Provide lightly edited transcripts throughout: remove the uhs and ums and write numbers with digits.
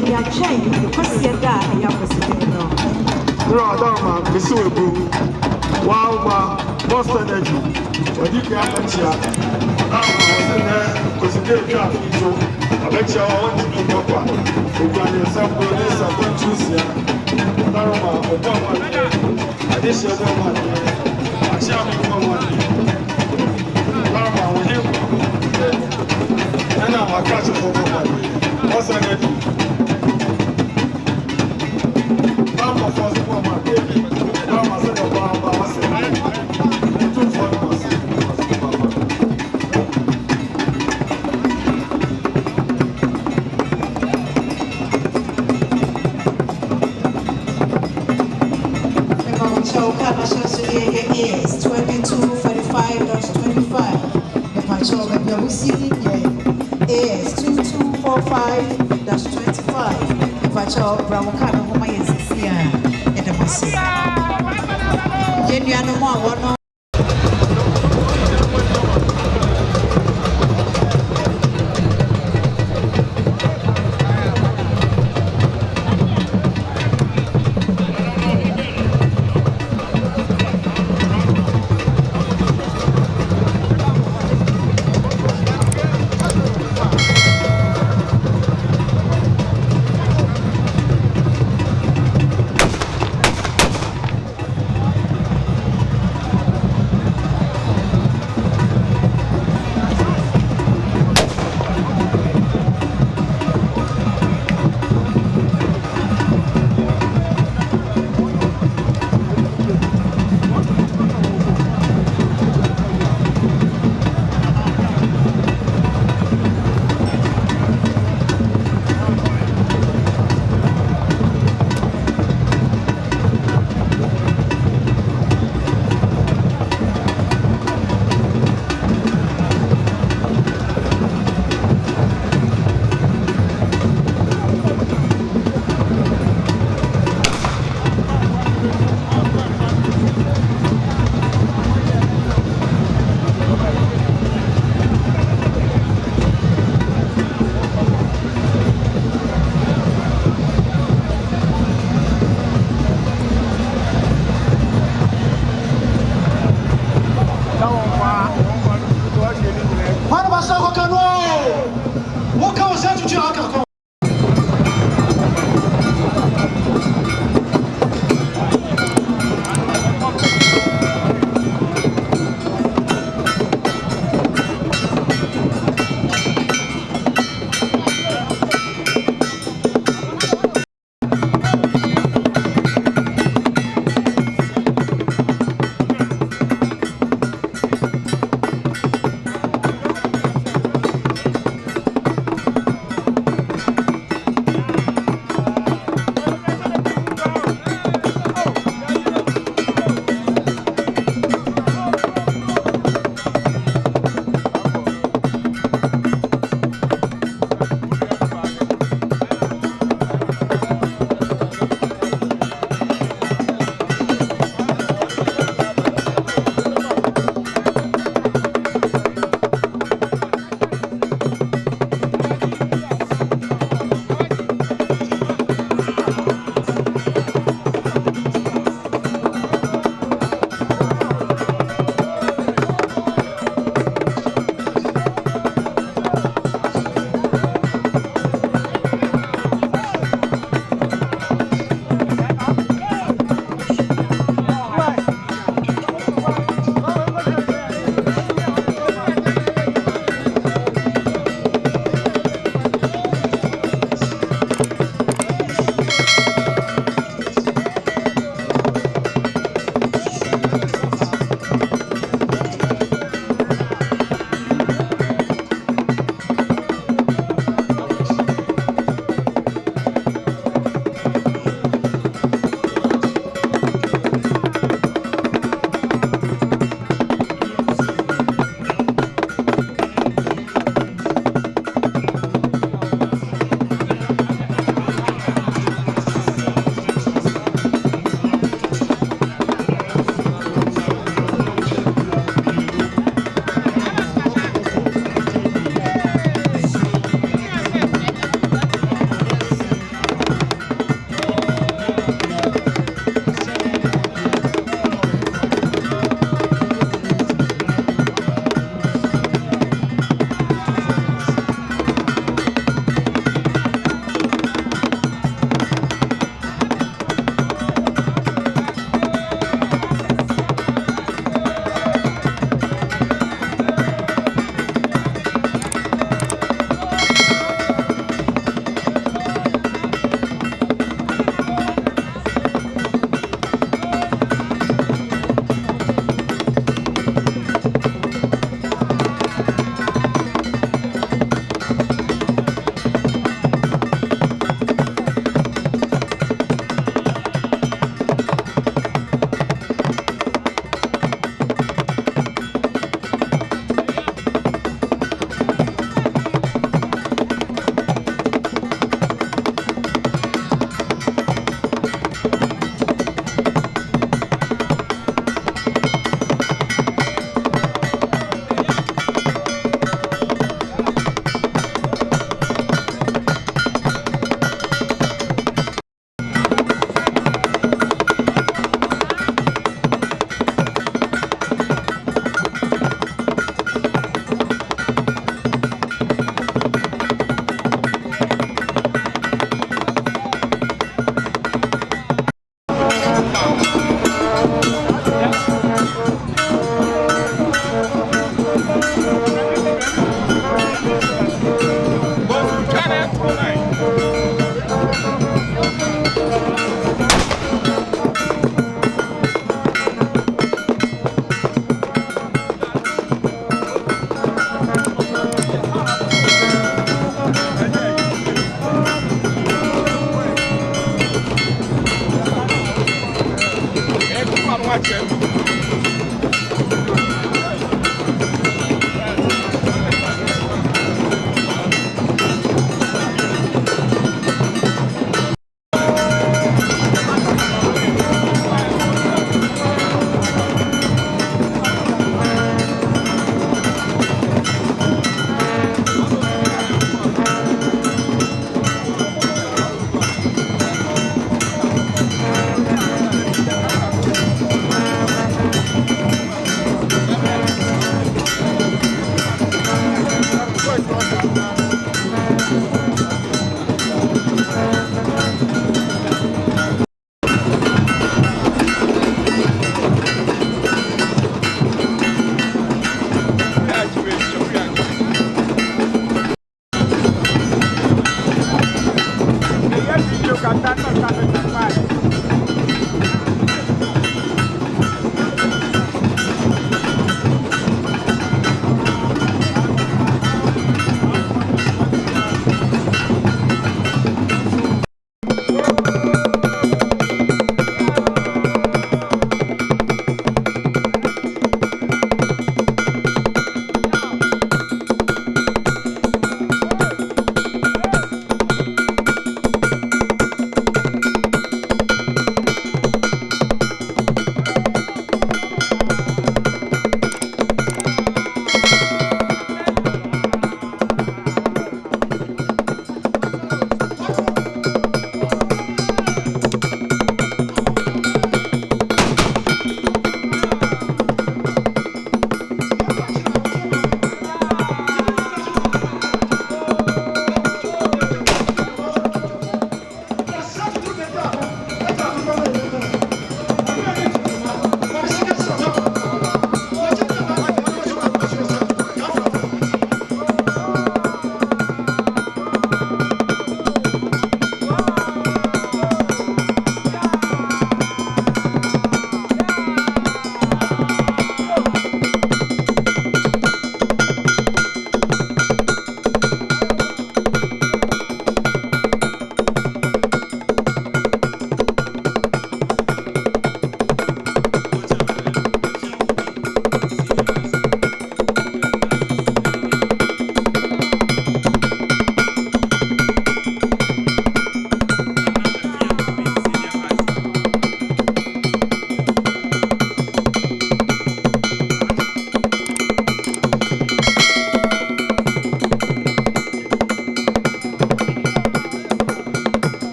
the chain, the question that I have to say. No, I don't know, Miss Webu. Wow, Boss Energy. What you can here? Because they can't do. I bet you I want to do proper. You can yourself go this and go choose here. Daruma, Obama, Adisha Obama, Acham Obama. Daruma, we have. And now I catch up Obama. Boss Energy. Mama for Obama. Mama said Obama. Is 2245.25. The patrol that we see is 2245.25. The patrol Bramokano Homa is here in the Mossi. Genuano Mono.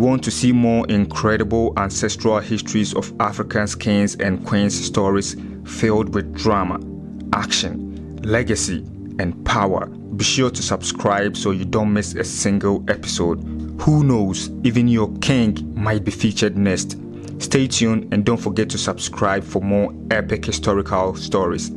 want to see more incredible ancestral histories of African kings and queens stories filled with drama, action, legacy, and power, be sure to subscribe so you don't miss a single episode. Who knows, even your king might be featured next. Stay tuned and don't forget to subscribe for more epic historical stories.